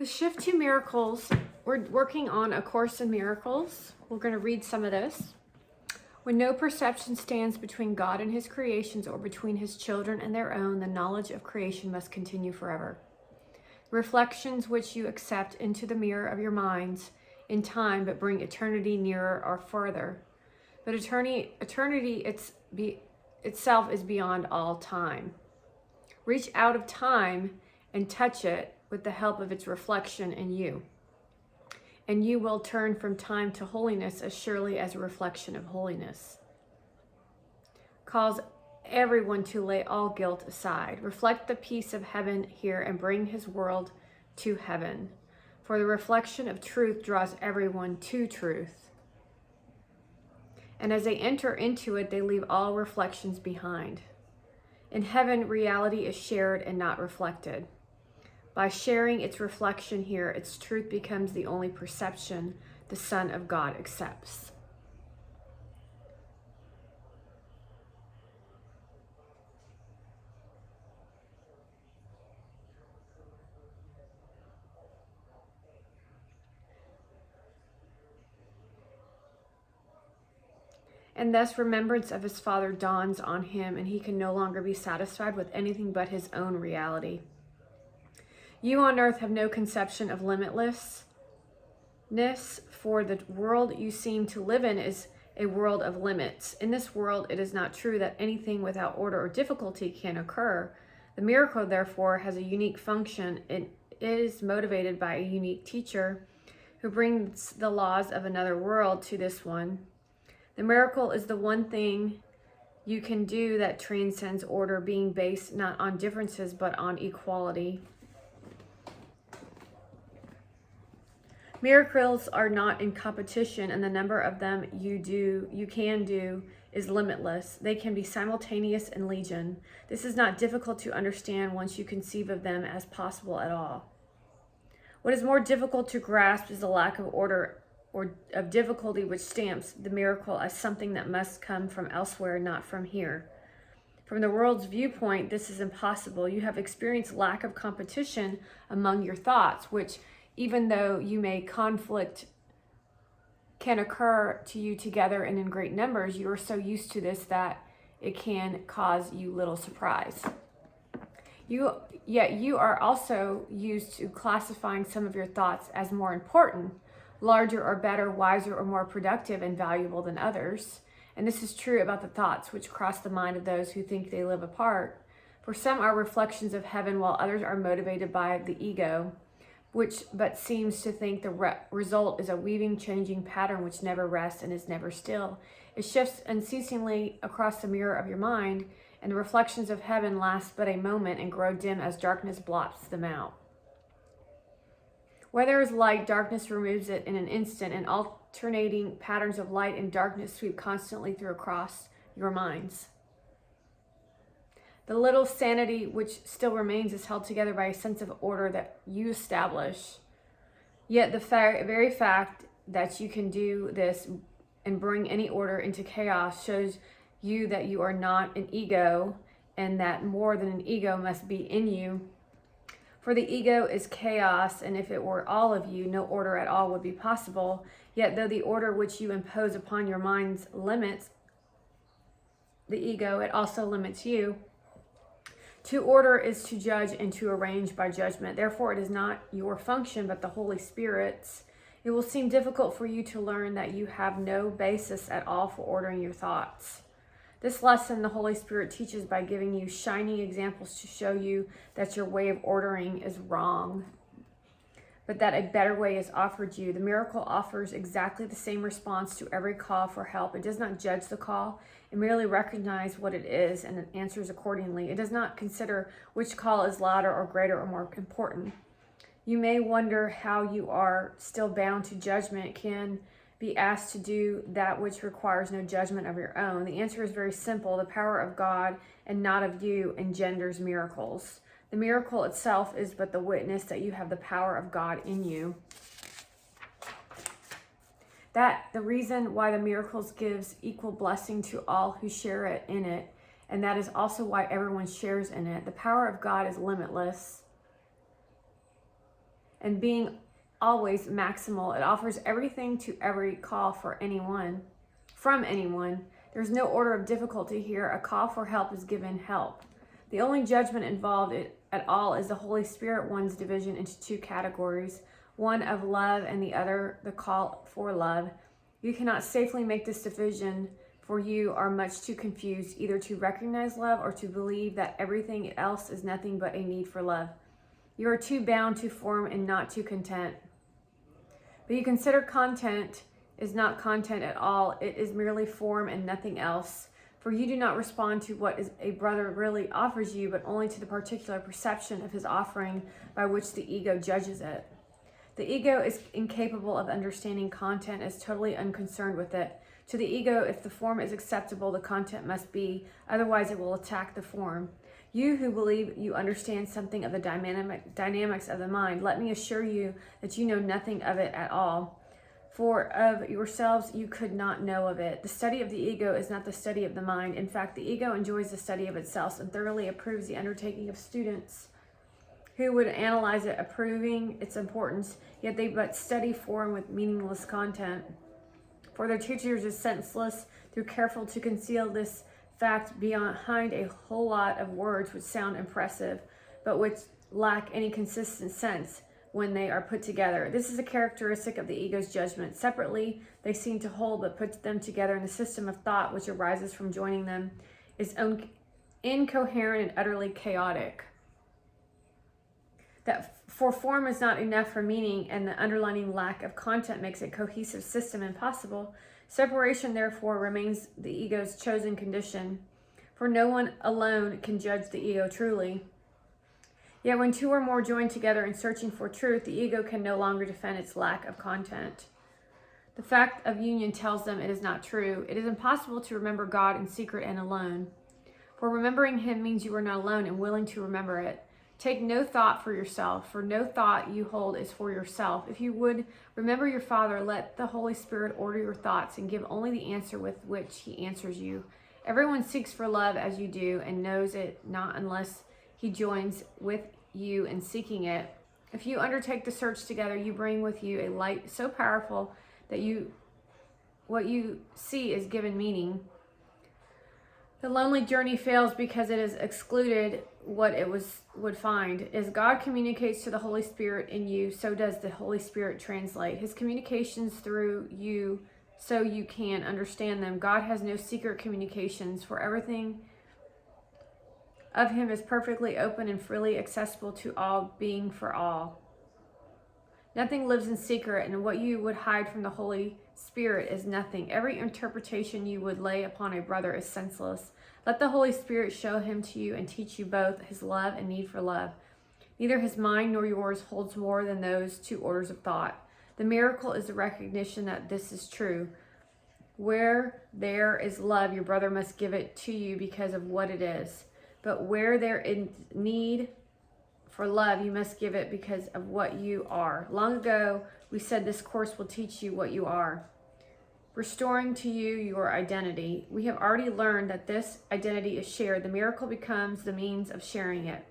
The shift to miracles. We're working on A Course in Miracles. We're going to read some of this. When no perception stands between God and his creations or between his children and their own, the knowledge of creation must continue forever. Reflections which you accept into the mirror of your minds in time but bring eternity nearer or further. But eternity itself is beyond all time. Reach out of time and touch it with the help of its reflection in you. And you will turn from time to holiness as surely as a reflection of holiness. Cause everyone to lay all guilt aside. Reflect the peace of heaven here and bring his world to heaven. For the reflection of truth draws everyone to truth. And as they enter into it, they leave all reflections behind. In heaven, reality is shared and not reflected. By sharing its reflection here, its truth becomes the only perception the Son of God accepts. And thus remembrance of his Father dawns on him, and he can no longer be satisfied with anything but his own reality. You on earth have no conception of limitlessness, for the world you seem to live in is a world of limits. In this world, it is not true that anything without order or difficulty can occur. The miracle, therefore, has a unique function. It is motivated by a unique teacher who brings the laws of another world to this one. The miracle is the one thing you can do that transcends order, being based not on differences but on equality. Miracles are not in competition, and the number of them you can do is limitless. They can be simultaneous and legion. This is not difficult to understand once you conceive of them as possible at all. What is more difficult to grasp is the lack of order or of difficulty which stamps the miracle as something that must come from elsewhere, not from here. From the world's viewpoint, this is impossible. You have experienced lack of competition among your thoughts, which, even though you may conflict, can occur to you together and in great numbers. You are so used to this that it can cause you little surprise. Yet you are also used to classifying some of your thoughts as more important, larger or better, wiser or more productive and valuable than others. And this is true about the thoughts which cross the mind of those who think they live apart. For some are reflections of heaven, while others are motivated by the ego, which but seems to think the result is a weaving, changing pattern which never rests and is never still. It shifts unceasingly across the mirror of your mind, and the reflections of heaven last but a moment and grow dim as darkness blots them out. Where there is light, darkness removes it in an instant, and alternating patterns of light and darkness sweep constantly through across your minds. The little sanity which still remains is held together by a sense of order that you establish. Yet the very fact that you can do this and bring any order into chaos shows you that you are not an ego, and that more than an ego must be in you. For the ego is chaos, and if it were all of you, no order at all would be possible. Yet though the order which you impose upon your minds limits the ego, it also limits you. To order is to judge and to arrange by judgment. Therefore, it is not your function, but the Holy Spirit's. It will seem difficult for you to learn that you have no basis at all for ordering your thoughts. This lesson the Holy Spirit teaches by giving you shining examples to show you that your way of ordering is wrong, but that a better way is offered you. The miracle offers exactly the same response to every call for help. It does not judge the call. It merely recognizes what it is and it answers accordingly. It does not consider which call is louder or greater or more important. You may wonder how you are still bound to judgment, can be asked to do that which requires no judgment of your own. The answer is very simple. The power of God and not of you engenders miracles. The miracle itself is but the witness that you have the power of God in you. That the reason why the miracles gives equal blessing to all who share it in it, and that is also why everyone shares in it. The power of God is limitless. and being always maximal. It offers everything to every call for anyone, from anyone. There's no order of difficulty here. A call for help is given help. The only judgment involved at all is the Holy Spirit one's division into two categories, one of love and the other the call for love. You cannot safely make this division, for you are much too confused either to recognize love or to believe that everything else is nothing but a need for love. You are too bound to form and not to content. But you consider content is not content at all. It is merely form and nothing else. For you do not respond to what a brother really offers you, but only to the particular perception of his offering by which the ego judges it. The ego is incapable of understanding content, is totally unconcerned with it. To the ego, if the form is acceptable, the content must be, otherwise it will attack the form. You who believe you understand something of the dynamics of the mind, let me assure you that you know nothing of it at all. For of yourselves you could not know of it. The study of the ego is not the study of the mind. In fact, the ego enjoys the study of itself and thoroughly approves the undertaking of students who would analyze it, approving its importance, yet they but study form with meaningless content. For their teachers is senseless, through careful to conceal this fact behind a whole lot of words which sound impressive, but which lack any consistent sense when they are put together. This is a characteristic of the ego's judgment. Separately, they seem to hold, but put them together in a system of thought which arises from joining them is incoherent and utterly chaotic. That for form is not enough for meaning, and the underlying lack of content makes a cohesive system impossible. Separation, therefore, remains the ego's chosen condition, for no one alone can judge the ego truly. Yet when two or more join together in searching for truth, the ego can no longer defend its lack of content. The fact of union tells them it is not true. It is impossible to remember God in secret and alone. For remembering him means you are not alone and willing to remember it. Take no thought for yourself, for no thought you hold is for yourself. If you would remember your Father, let the Holy Spirit order your thoughts and give only the answer with which he answers you. Everyone seeks for love as you do and knows it not unless he joins with you in seeking it. If you undertake the search together, you bring with you a light so powerful that what you see is given meaning. The lonely journey fails because it has excluded what it would find. As God communicates to the Holy Spirit in you, so does the Holy Spirit translate his communications through you so you can understand them. God has no secret communications, for everything of him is perfectly open and freely accessible to all, being for all. Nothing lives in secret, and what you would hide from the Holy Spirit is nothing. Every interpretation you would lay upon a brother is senseless. Let the Holy Spirit show him to you and teach you both his love and need for love. Neither his mind nor yours holds more than those two orders of thought. The miracle is the recognition that this is true. Where there is love, your brother must give it to you because of what it is. But where there is need for love, you must give it because of what you are. Long ago, we said this course will teach you what you are, restoring to you your identity. We have already learned that this identity is shared. The miracle becomes the means of sharing it.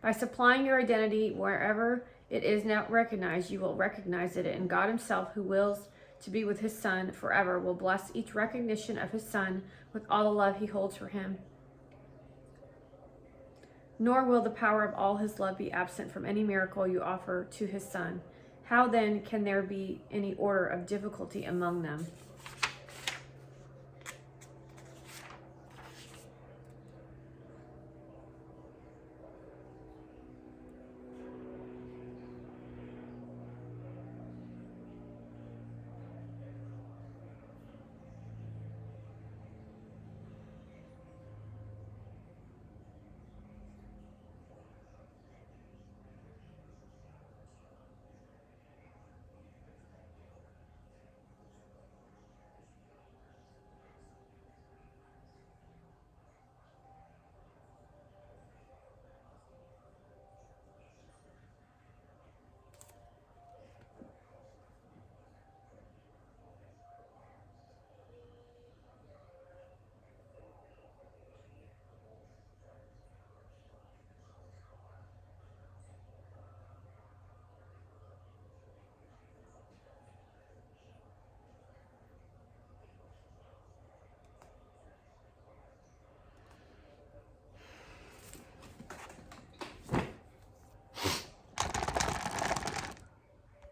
By supplying your identity wherever it is not recognized, you will recognize it, and God himself, who wills to be with his Son forever, will bless each recognition of his Son with all the love he holds for him. Nor will the power of all his love be absent from any miracle you offer to his Son. How then can there be any order of difficulty among them?